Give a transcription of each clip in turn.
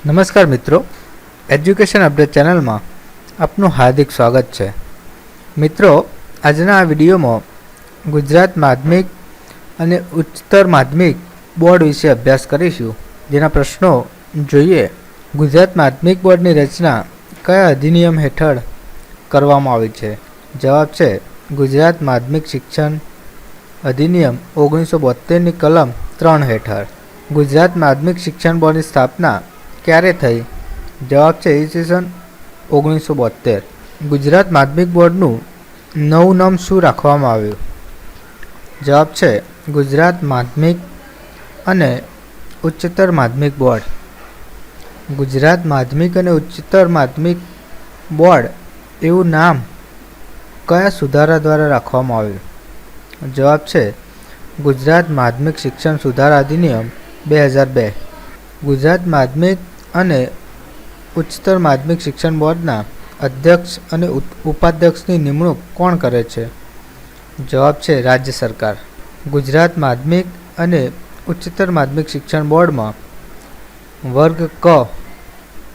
નમસ્કાર મિત્રો, education update ચેનલમાં આપનું હાર્દિક સ્વાગત છે. મિત્રો, આજના આ વિડીયોમાં ગુજરાત માધ્યમિક અને ઉચ્ચતર માધ્યમિક બોર્ડ વિશે અભ્યાસ કરીશું. જેના પ્રશ્નો જોઈએ. ગુજરાત માધ્યમિક બોર્ડની રચના કયા અધિનિયમ હેઠળ કરવામાં આવી છે? જવાબ છે ગુજરાત માધ્યમિક શિક્ષણ અધિનિયમ 1972ની કલમ 3 હેઠળ. ગુજરાત માધ્યમિક શિક્ષણ બોર્ડની સ્થાપના ક્યારે થઈ? જવાબ છે ઈસવીસન 1972. ગુજરાત માધ્યમિક બોર્ડનું નવું નામ શું રાખવામાં આવ્યું? જવાબ છે ગુજરાત માધ્યમિક અને ઉચ્ચતર માધ્યમિક બોર્ડ. ગુજરાત માધ્યમિક અને ઉચ્ચતર માધ્યમિક બોર્ડ એવું નામ કયા સુધારા દ્વારા રાખવામાં આવ્યું? જવાબ છે ગુજરાત માધ્યમિક શિક્ષણ સુધારા અધિનિયમ 2002. ગુજરાત માધ્યમિક અને ઉચ્ચતર માધ્યમિક શિક્ષણ બોર્ડના અધ્યક્ષ અને ઉપાધ્યક્ષની નિમણૂક કોણ કરે છે? જવાબ છે રાજ્ય સરકાર. ગુજરાત માધ્યમિક અને ઉચ્ચતર માધ્યમિક શિક્ષણ બોર્ડમાં વર્ગ ક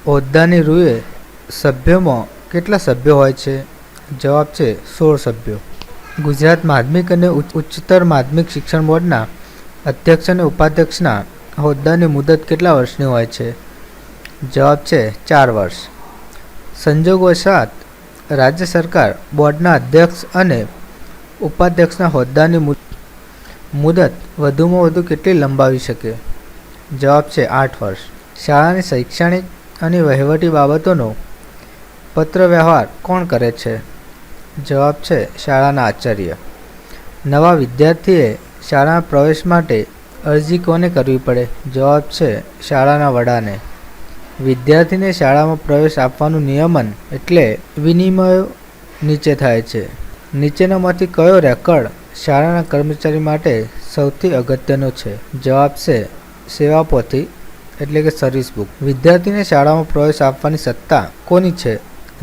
હોદ્દાની રૂએ સભ્યોમાં કેટલા સભ્યો હોય છે? જવાબ છે 16 સભ્યો. ગુજરાત માધ્યમિક અને ઉચ્ચતર માધ્યમિક શિક્ષણ બોર્ડના અધ્યક્ષ અને ઉપાધ્યક્ષના હોદ્દાની મુદત કેટલા વર્ષની હોય છે? જવાબ છે 4 વર્ષ. સંજોગવશાત રાજ્ય સરકાર બોર્ડના અધ્યક્ષ અને ઉપાધ્યક્ષના હોદ્દાની મુદત વધુમાં વધુ કેટલી લંબાવી શકે? જવાબ છે 8 વર્ષ. શાળાની શૈક્ષણિક અને વહીવટી બાબતોનો પત્ર વ્યવહાર કોણ કરે છે? જવાબ છે શાળાના આચાર્ય. નવા વિદ્યાર્થીએ શાળામાં પ્રવેશ માટે અરજી કોને કરવી પડે? જવાબ છે શાળાના વડાને. વિદ્યાર્થીને શાળામાં પ્રવેશ આપવાનું નિયમન એટલે વિનિમયો નીચે થાય છે. નીચેનામાંથી કયો રેકોર્ડ શાળાના કર્મચારી માટે સૌથી અગત્યનો છે? જવાબ છે સેવાપોથી એટલે કે સર્વિસ બુક. વિદ્યાર્થીને શાળામાં પ્રવેશ આપવાની સત્તા કોની છે?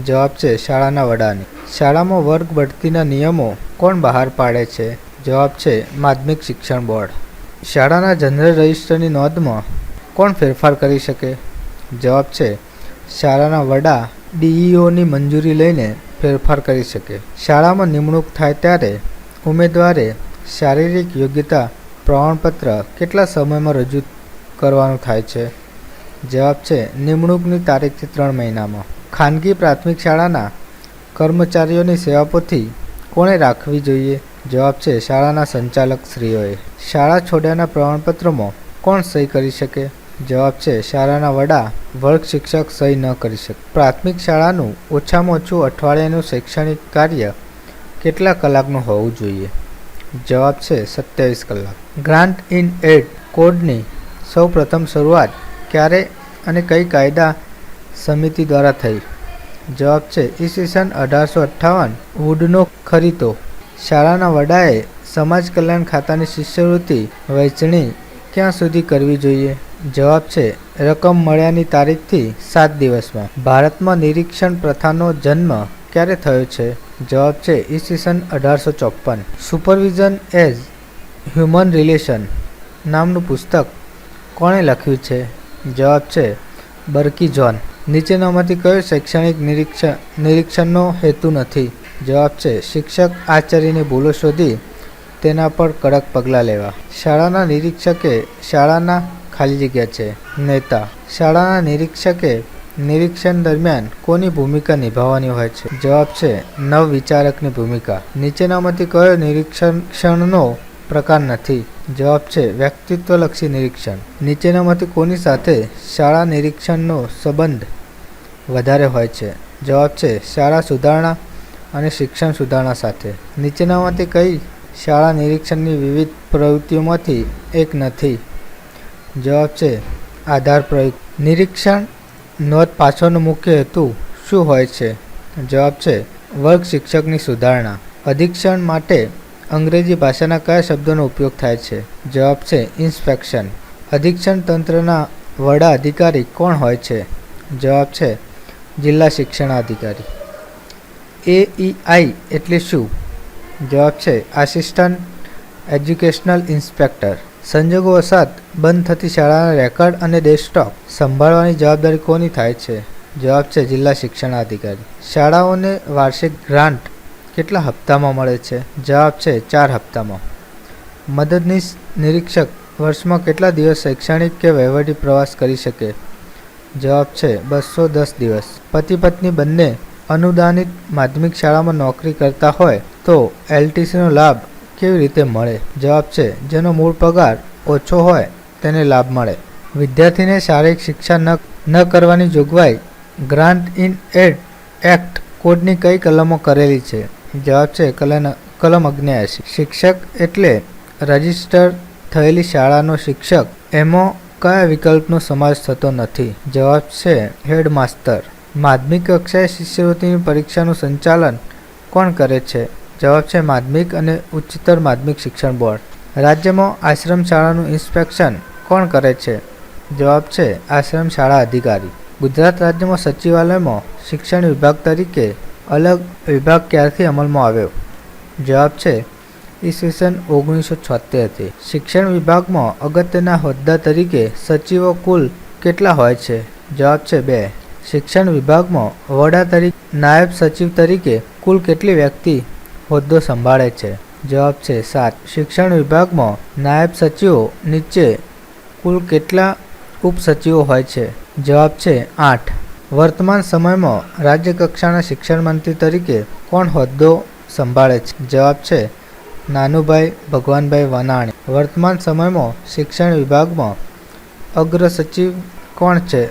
જવાબ છે શાળાના વડાની. શાળામાં વર્ગ બઢતીના નિયમો કોણ બહાર પાડે છે? જવાબ છે માધ્યમિક શિક્ષણ બોર્ડ. શાળાના જનરલ રજિસ્ટરની નોંધમાં કોણ ફેરફાર કરી શકે? જવાબ છે શાળાના વડા ડીઈઓની મંજૂરી લઈને ફેરફાર કરી શકે. શાળામાં નિમણૂક થાય ત્યારે ઉમેદવારે શારીરિક યોગ્યતા પ્રમાણપત્ર કેટલા સમયમાં રજૂ કરવાનું થાય છે? જવાબ છે નિમણૂકની તારીખથી 3 મહિનામાં. ખાનગી પ્રાથમિક શાળાના કર્મચારીઓની સેવાપોથી કોણે રાખવી જોઈએ? જવાબ છે શાળાના સંચાલકશ્રીઓએ. શાળા છોડ્યાના પ્રમાણપત્રમાં કોણ સહી કરી શકે? જવાબ છે શાળાના વડા. વર્ગ શિક્ષક સહી ન કરી શકે. પ્રાથમિક શાળાનું ઓછામાં ઓછું અઠવાડિયાનું શૈક્ષણિક કાર્ય કેટલા કલાકનું હોવું જોઈએ? જવાબ છે 27 કલાક. ગ્રાન્ટ ઇન એડ કોડની સૌ પ્રથમ શરૂઆત ક્યારે અને કઈ કાયદા સમિતિ દ્વારા થઈ? જવાબ છે ઈસવીસન 1858. વુડનો ખરીદો. શાળાના વડાએ સમાજ કલ્યાણ ખાતાની શિષ્યવૃત્તિ વહેંચણી ક્યાં સુધી કરવી જોઈએ? જવાબ છે રકમ મળ્યાની તારીખથી 7 દિવસમાં. ભારતમાં નિરીક્ષણ પ્રથાનો જન્મ ક્યારે થયો છે? જવાબ છે ઈસવીસન 1854. સુપરવિઝન એઝ હ્યુમન રિલેશન નામનું પુસ્તક કોણે લખ્યું છે? જવાબ છે બર્કી જોન. નીચેનામાંથી કયો શૈક્ષણિક નિરીક્ષણનો હેતુ નથી? જવાબ છે શિક્ષક આચાર્યની ભૂલો શોધી તેના પર કડક પગલાં લેવા. શાળાના નિરીક્ષકે શાળાના ખાલી જગ્યા છે નેતા. શાળાના નિરીક્ષકે નિરીક્ષણ દરમિયાન કોની ભૂમિકા નિભાવવાની હોય છે? જવાબ છે નવવિચારકની ભૂમિકા. નીચેનામાંથી કયો નિરીક્ષણનો પ્રકાર નથી? જવાબ છે વ્યક્તિત્વલક્ષી નિરીક્ષણ. નીચેનામાંથી કોની સાથે શાળા નિરીક્ષણનો સંબંધ વધારે હોય છે? જવાબ છે શાળા સુધારણા અને શિક્ષણ સુધારણા સાથે. નીચેનામાંથી કઈ શાળા નિરીક્ષણની વિવિધ પ્રવૃત્તિઓમાંથી એક નથી? જવાબ છે આધાર પ્રયુક્ત નિરીક્ષણ. નોંધ પાછળનો મુખ્ય હેતુ શું હોય છે? જવાબ છે વર્ગ શિક્ષકની સુધારણા. અધિક્ષણ માટે અંગ્રેજી ભાષાના કયા શબ્દોનો ઉપયોગ થાય છે? જવાબ છે ઇન્સ્પેક્શન. અધિક્ષણ તંત્રના વડા અધિકારી કોણ હોય છે? જવાબ છે જિલ્લા શિક્ષણાધિકારી. AEI એટલે શું? જવાબ છે આસિસ્ટન્ટ એજ્યુકેશનલ ઇન્સ્પેક્ટર. સંજોગોવશાત બંધ થતી શાળાના રેકોર્ડ અને ડેસ્કટોપ સંભાળવાની જવાબદારી કોની થાય છે? જવાબ છે જિલ્લા શિક્ષણાધિકારી. શાળાઓને વાર્ષિક ગ્રાન્ટ કેટલા હપ્તામાં મળે છે? જવાબ છે 4 હપ્તામાં. મદદનીશ નિરીક્ષક વર્ષમાં કેટલા દિવસ શૈક્ષણિક કે વહીવટી પ્રવાસ કરી શકે? જવાબ છે 210 દિવસ. પતિ પત્ની બંને અનુદાનિત માધ્યમિક શાળામાં નોકરી કરતા હોય તો એલટીસીનો લાભ કેવી રીતે મળે? જવાબ છે જેનો મૂળ પગાર ઓછો હોય તેને લાભ મળે. વિદ્યાર્થીને શારીરિક શિક્ષા ન કરવાની જોગવાઈ ગ્રાન્ટ ઇન એડ એક્ટ કોડની કઈ કલમો કરેલી છે? જવાબ છે કલમ 79. શિક્ષક એટલે રજિસ્ટર થયેલી શાળાનો શિક્ષક. એમાં કયા વિકલ્પનો સમાવેશ થતો નથી? જવાબ છે હેડમાસ્તર. માધ્યમિક કક્ષાએ શિષ્યવૃત્તિની પરીક્ષાનું સંચાલન કોણ કરે છે? જવાબ છે માધ્યમિક અને ઉચ્ચતર માધ્યમિક શિક્ષણ બોર્ડ. રાજ્યમાં આશ્રમ શાળાનું ઇન્સ્પેક્શન કોણ કરે છે? જવાબ છે આશ્રમ શાળા અધિકારી. ગુજરાત રાજ્યમાં સચિવાલયમાં શિક્ષણ વિભાગ તરીકે અલગ વિભાગ ક્યારથી અમલમાં આવ્યો? જવાબ છે ઈસવીસન 1976થી. શિક્ષણ વિભાગમાં અગત્યના હોદ્દા તરીકે સચિવો કુલ કેટલા હોય છે? જવાબ છે 2. શિક્ષણ વિભાગમાં વડા તરીકે નાયબ સચિવ તરીકે કુલ કેટલી વ્યક્તિ હોદ્દો સંભાળે છે? જવાબ છે 7. શિક્ષણ વિભાગમાં નાયબ સચિવો નીચે કુલ કેટલા ઉપસચિવો હોય છે? જવાબ છે 8. વર્તમાન સમયમાં રાજ્ય કક્ષાના શિક્ષણ મંત્રી તરીકે કોણ હોદ્દો સંભાળે છે? જવાબ છે નાનુભાઈ ભગવાનભાઈ વાનાણી. વર્તમાન સમયમાં શિક્ષણ વિભાગમાં અગ્ર સચિવ કોણ છે?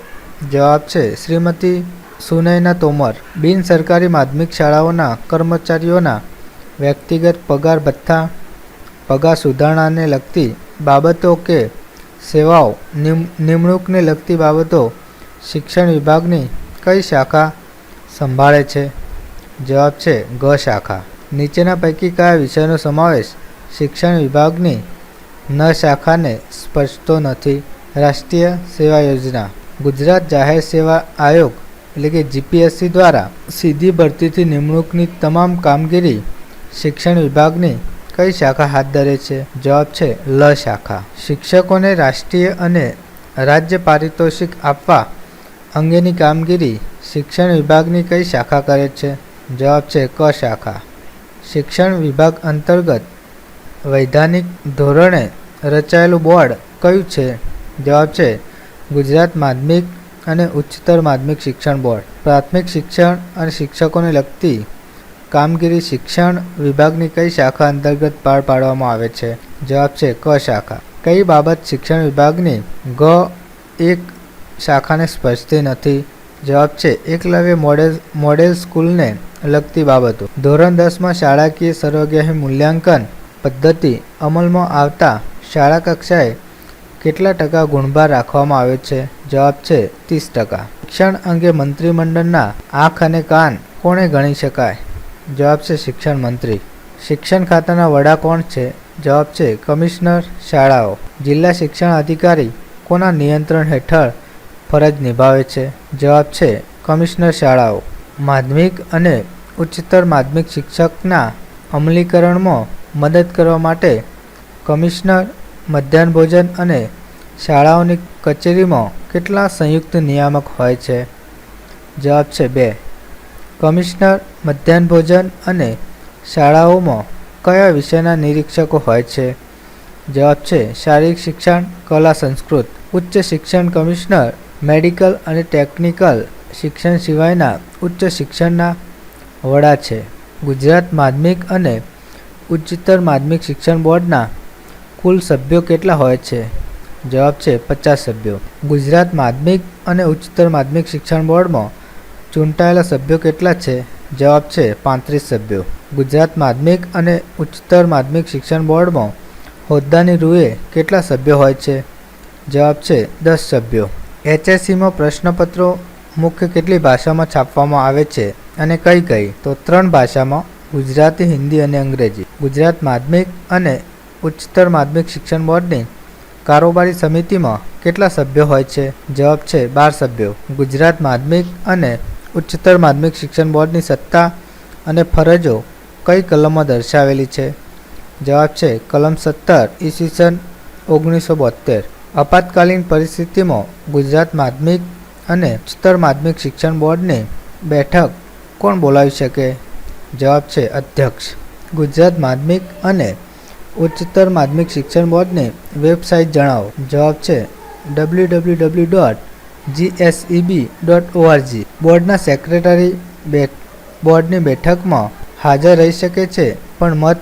જવાબ છે શ્રીમતી સુનયના તોમર. બિન સરકારી માધ્યમિક શાળાઓના કર્મચારીઓના વ્યક્તિગત પગાર ભથ્થા, પગાર સુધારણાને લગતી બાબતો કે સેવાઓ, નિમણૂકને લગતી બાબતો શિક્ષણ વિભાગની કઈ શાખા સંભાળે છે? જવાબ છે ગ શાખા. નીચેના પૈકી કયા વિષયનો સમાવેશ શિક્ષણ વિભાગની ન શાખાને સ્પર્શતો નથી? રાષ્ટ્રીય સેવા યોજના. ગુજરાત જાહેર સેવા આયોગ એટલે કે જીપીએસસી દ્વારા સીધી ભરતીથી નિમણૂકની તમામ કામગીરી શિક્ષણ વિભાગની કઈ શાખા હાથ ધરે છે? જવાબ છે લ શાખા. શિક્ષકોને રાષ્ટ્રીય અને રાજ્ય પારિતોષિક આપવા અંગેની કામગીરી શિક્ષણ વિભાગની કઈ શાખા કરે છે? જવાબ છે ક શાખા. શિક્ષણ વિભાગ અંતર્ગત વૈધાનિક ધોરણે રચાયેલું બોર્ડ કયું છે? જવાબ છે ગુજરાત માધ્યમિક અને ઉચ્ચતર માધ્યમિક શિક્ષણ બોર્ડ. પ્રાથમિક શિક્ષણ અને શિક્ષકોને લગતી કામગીરી શિક્ષણ વિભાગની કઈ શાખા અંતર્ગત પાર પાડવામાં આવે છે? જવાબ છે ક શાખા. કઈ બાબત શિક્ષણ વિભાગની ગ1 શાખાને સ્પર્શતી નથી? જવાબ છે એકલવ્ય મોડેલ સ્કૂલને લગતી બાબતો. ધોરણ 10માં શાળાકીય સર્વગ્રાહી મૂલ્યાંકન પદ્ધતિ અમલમાં આવતા શાળા કક્ષાએ કેટલા ટકા ગુણભાર રાખવામાં આવે છે? જવાબ છે 30%. શિક્ષણ અંગે મંત્રીમંડળના આંખ અને કાન કોને ગણી શકાય? જવાબ છે શિક્ષણ મંત્રી. શિક્ષણ ખાતાના વડા કોણ છે? જવાબ છે કમિશનર શાળાઓ. જિલ્લા શિક્ષણ અધિકારી કોના નિયંત્રણ હેઠળ ફરજ નિભાવે છે? જવાબ છે કમિશનર શાળાઓ. માધ્યમિક અને ઉચ્ચતર માધ્યમિક શિક્ષકના અમલીકરણમાં મદદ કરવા માટે કમિશનર મધ્યાહન ભોજન અને શાળાઓની કચેરીમાં કેટલા સંયુક્ત નિયામક હોય છે? જવાબ છે 2. કમિશનર મધ્યાહન ભોજન અને શાળાઓમાં કયા વિષયના નિરીક્ષકો હોય છે? જવાબ છે શારીરિક શિક્ષણ, કલા, સંસ્કૃત. ઉચ્ચ શિક્ષણ કમિશનર મેડિકલ અને ટેકનિકલ શિક્ષણ સિવાયના ઉચ્ચ શિક્ષણના વડા છે. ગુજરાત માધ્યમિક અને ઉચ્ચતર માધ્યમિક શિક્ષણ બોર્ડના કુલ સભ્યો કેટલા હોય છે? જવાબ છે 50 સભ્યો. ગુજરાત માધ્યમિક અને ઉચ્ચતર માધ્યમિક શિક્ષણ બોર્ડમાં ચૂંટાયેલા સભ્યો કેટલા છે? જવાબ છે 35 સભ્યો. ગુજરાત માધ્યમિક અને ઉચ્ચતર માધ્યમિક શિક્ષણ બોર્ડમાં હોદ્દાની રૂએ કેટલા સભ્યો હોય છે? જવાબ છે 10 સભ્યો. એચએસસીમાં પ્રશ્નપત્રો મુખ્ય કેટલી ભાષામાં છાપવામાં આવે છે અને કઈ કઈ? તો 3 ભાષામાં, ગુજરાતી, હિન્દી અને અંગ્રેજી. ગુજરાત માધ્યમિક અને ઉચ્ચતર માધ્યમિક શિક્ષણ બોર્ડની કારોબારી સમિતિમાં કેટલા સભ્યો હોય છે? જવાબ છે 12 સભ્યો. ગુજરાત માધ્યમિક અને ઉચ્ચતર માધ્યમિક શિક્ષણ બોર્ડની સત્તા અને ફરજો કઈ કલમમાં દર્શાવેલી છે? જવાબ છે કલમ 17 ઈસવીસન 1972 આપાતકાલીન પરિસ્થિતિમાં ગુજરાત માધ્યમિક અને ઉચ્ચતર માધ્યમિક શિક્ષણ બોર્ડની બેઠક કોણ બોલાવી શકે? જવાબ છે અધ્યક્ષ. ગુજરાત માધ્યમિક અને ઉચ્ચતર માધ્યમિક શિક્ષણ બોર્ડની વેબસાઇટ જણાવો. જવાબ છે www.gseb.org. બોર્ડના સેક્રેટરી બોર્ડની બેઠકમાં હાજર રહી શકે છે પણ મત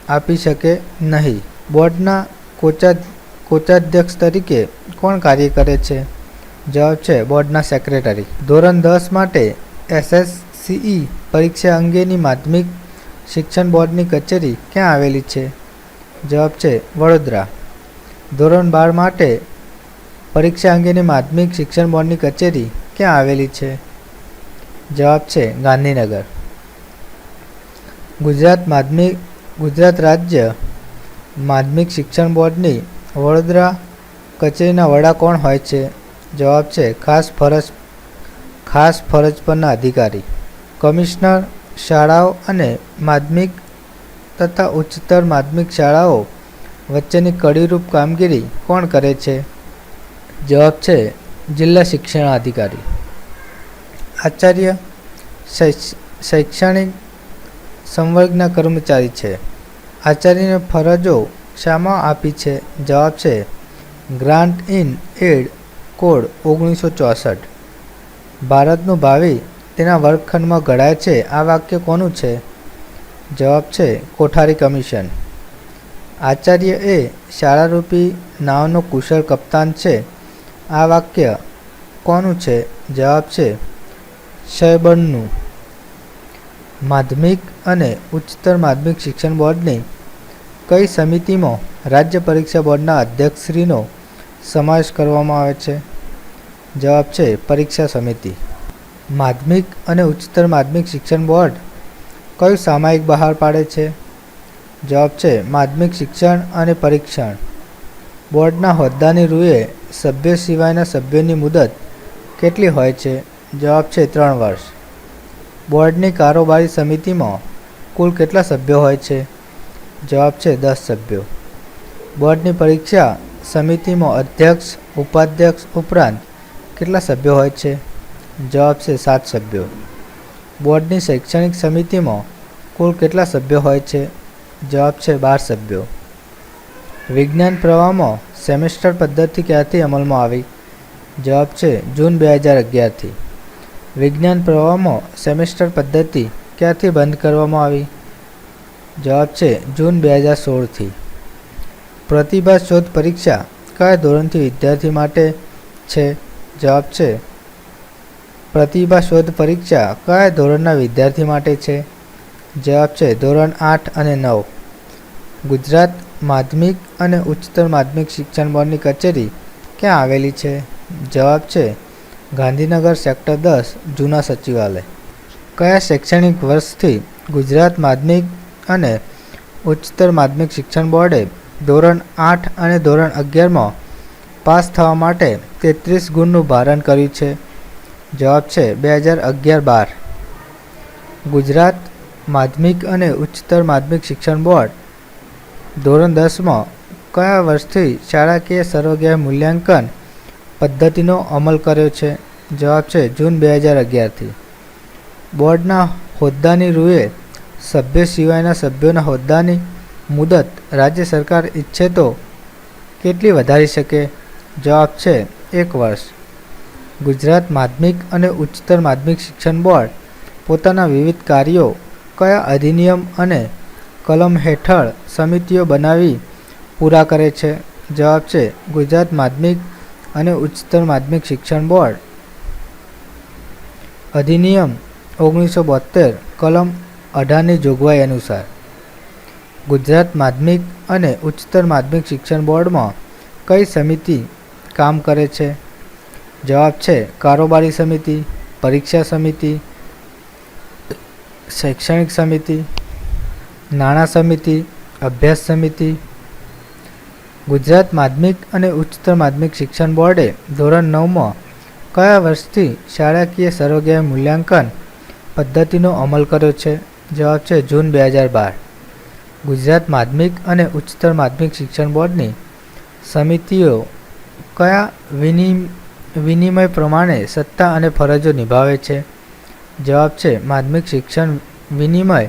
આપી શકે નહીં. બોર્ડના કોષાધ્યક્ષ તરીકે કોણ કાર્ય કરે છે? જવાબ છે બોર્ડના સેક્રેટરી. ધોરણ 10 માટે SSCE પરીક્ષા અંગેની માધ્યમિક શિક્ષણ બોર્ડની કચેરી ક્યાં આવેલી છે? જવાબ છે વડોદરા. ધોરણ 12 માટે પરીક્ષા અંગેની માધ્યમિક શિક્ષણ બોર્ડની કચેરી ક્યાં આવેલી છે? જવાબ છે ગાંધીનગર. ગુજરાત રાજ્ય માધ્યમિક શિક્ષણ બોર્ડની વડોદરા કચેરીના વડા કોણ હોય છે? જવાબ છે ખાસ ફરજ પરના અધિકારી. કમિશનર શાળાઓ અને માધ્યમિક તથા ઉચ્ચતર માધ્યમિક શાળાઓ વચ્ચેની કડીરૂપ કામગીરી કોણ કરે છે? જવાબ છે જિલ્લા શિક્ષણાધિકારી. આચાર્ય શૈક્ષણિક સંવર્ગના કર્મચારી છે. આચાર્યને ફરજો શામાં આપી છે? જવાબ છે ગ્રાન્ટ ઇન એડ કોડ 1964. ભારતનું ભાવિ તેના વર્ગખંડમાં ઘડાય છે. આ વાક્ય કોનું છે? જવાબ છે કોઠારી કમિશન. આચાર્ય એ શાળારૂપી નાવનો કુશળ કપ્તાન છે. આ વાક્ય કોનું છે? જવાબ છે શૈબરનું. માધ્યમિક અને ઉચ્ચતર માધ્યમિક શિક્ષણ બોર્ડની કઈ સમિતિમાં રાજ્ય પરીક્ષા બોર્ડના અધ્યક્ષશ્રીનો સમાવેશ કરવામાં આવે છે? જવાબ છે પરીક્ષા સમિતિ. માધ્યમિક અને ઉચ્ચતર માધ્યમિક શિક્ષણ બોર્ડ કયું સામાયિક બહાર પાડે છે? જવાબ છે માધ્યમિક શિક્ષણ અને પરીક્ષણ. બોર્ડના હોદ્દાની રૂએ સભ્ય સિવાયના સભ્યોની મુદત કેટલી હોય છે? જવાબ છે 3 વર્ષ. બોર્ડની કારોબારી સમિતિમાં કુલ કેટલા સભ્યો હોય છે? જવાબ છે 10 સભ્યો. બોર્ડની પરીક્ષા સમિતિમાં અધ્યક્ષ, ઉપાધ્યક્ષ ઉપરાંત કેટલા સભ્યો હોય છે? જવાબ છે 7 સભ્યો. બોર્ડની શૈક્ષણિક સમિતિમાં કુલ કેટલા સભ્યો હોય છે? જવાબ છે 12 સભ્યો. વિજ્ઞાન પ્રવાહમાં સેમેસ્ટર પદ્ધતિ ક્યારથી અમલમાં આવી? જવાબ છે જૂન 2011થી. વિજ્ઞાન પ્રવાહમાં સેમેસ્ટર પદ્ધતિ ક્યારથી બંધ કરવામાં આવી? જવાબ છે જૂન 2016થી. પ્રતિભા શોધ પરીક્ષા કયા ધોરણથી વિદ્યાર્થી માટે છે? જવાબ છે પ્રતિભા શોધ પરીક્ષા કયા ધોરણના વિદ્યાર્થી માટે છે? જવાબ છે ધોરણ 8 અને 9. ગુજરાત માધ્યમિક અને ઉચ્ચતર માધ્યમિક શિક્ષણ બોર્ડની કચેરી ક્યાં આવેલી છે? જવાબ છે ગાંધીનગર સેક્ટર 10 જૂના સચિવાલય. કયા શૈક્ષણિક વર્ષથી ગુજરાત માધ્યમિક અને ઉચ્ચતર માધ્યમિક શિક્ષણ બોર્ડે ધોરણ 8 અને ધોરણ 11માં પાસ થવા માટે 33 ગુણનું ભારણ કર્યું છે? જવાબ છે 2011-12. ગુજરાત માધ્યમિક અને ઉચ્ચતર માધ્યમિક શિક્ષણ બોર્ડ ધોરણ 10માં કયા વર્ષથી શાળાકીય સર્વગ્રાહી મૂલ્યાંકન પદ્ધતિનો અમલ કર્યો છે? જવાબ છે જૂન 2011થી. બોર્ડના હોદ્દાની રૂએ સભ્ય સિવાયના સભ્યોના હોદ્દાની મુદત રાજ્ય સરકાર ઈચ્છે તો કેટલી વધારી શકે? જવાબ છે 1 વર્ષ. ગુજરાત માધ્યમિક અને ઉચ્ચતર માધ્યમિક શિક્ષણ બોર્ડ પોતાના વિવિધ કાર્યો કયા અધિનિયમ અને કલમ હેઠળ સમિતિઓ બનાવી પૂરા કરે છે? જવાબ છે ગુજરાત માધ્યમિક અને ઉચ્ચતર માધ્યમિક શિક્ષણ બોર્ડ અધિનિયમ 1972 કલમ 18ની જોગવાઈ અનુસાર. ગુજરાત માધ્યમિક અને ઉચ્ચતર માધ્યમિક શિક્ષણ બોર્ડમાં કઈ સમિતિ કામ કરે છે? જવાબ છે કારોબારી સમિતિ, પરીક્ષા સમિતિ, શૈક્ષણિક સમિતિ, નાણાં સમિતિ, અભ્યાસ સમિતિ. ગુજરાત માધ્યમિક અને ઉચ્ચતર માધ્યમિક શિક્ષણ બોર્ડે ધોરણ 9માં કયા વર્ષથી શાળાકીય સર્વગ્રાહી મૂલ્યાંકન પદ્ધતિનો અમલ કર્યો છે? જવાબ છે જૂન 2012. ગુજરાત માધ્યમિક અને ઉચ્ચતર માધ્યમિક શિક્ષણ બોર્ડની સમિતિઓ કયા વિનિમય પ્રમાણે સત્તા અને ફરજો નિભાવે છે? જવાબ છે માધ્યમિક શિક્ષણ વિનિમય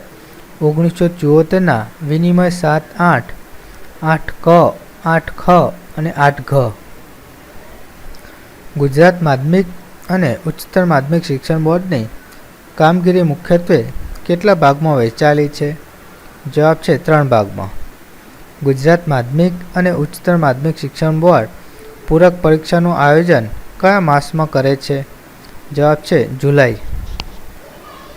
1974ના વિનિમય 7-8, 8ક, 8ખ અને 8ઘ. ગુજરાત માધ્યમિક અને ઉચ્ચતર માધ્યમિક શિક્ષણ બોર્ડની કામગીરી મુખ્યત્વે કેટલા ભાગમાં વહેંચાયેલી છે? જવાબ છે 3 ભાગમાં. ગુજરાત માધ્યમિક અને ઉચ્ચતર માધ્યમિક શિક્ષણ બોર્ડ પૂરક પરીક્ષાનું આયોજન કયા માસમાં કરે છે? જવાબ છે જુલાઈ.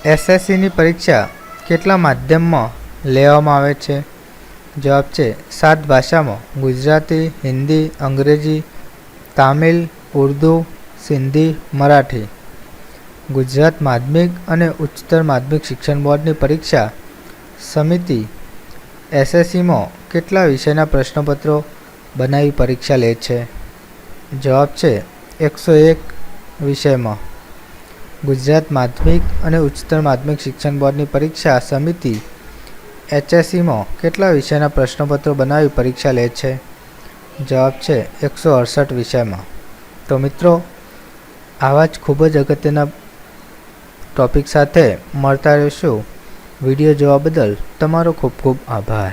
એસએસસીની પરીક્ષા કેટલા માધ્યમમાં લેવામાં આવે છે? જવાબ છે 7 ભાષામાં: ગુજરાતી, હિન્દી, અંગ્રેજી, તામિલ, ઉર્દુ, સિંધી, મરાઠી. ગુજરાત માધ્યમિક અને ઉચ્ચતર માધ્યમિક શિક્ષણ બોર્ડની પરીક્ષા સમિતિ એસએસસીમાં કેટલા વિષયના પ્રશ્નપત્રો બનાવી પરીક્ષા લે છે? જવાબ છે 101 વિષયમાં. ગુજરાત માધ્યમિક અને ઉચ્ચતર માધ્યમિક શિક્ષણ બોર્ડની પરીક્ષા સમિતિ એચએસસીમાં કેટલા વિષયના પ્રશ્નપત્રો બનાવી પરીક્ષા લે છે? જવાબ છે 168 વિષયમાં. તો મિત્રો, આવા જ ખૂબ જ અગત્યના ટોપિક સાથે મળતા રહીશું. વિડીયો જોવા બદલ તમારો ખૂબ ખૂબ આભાર.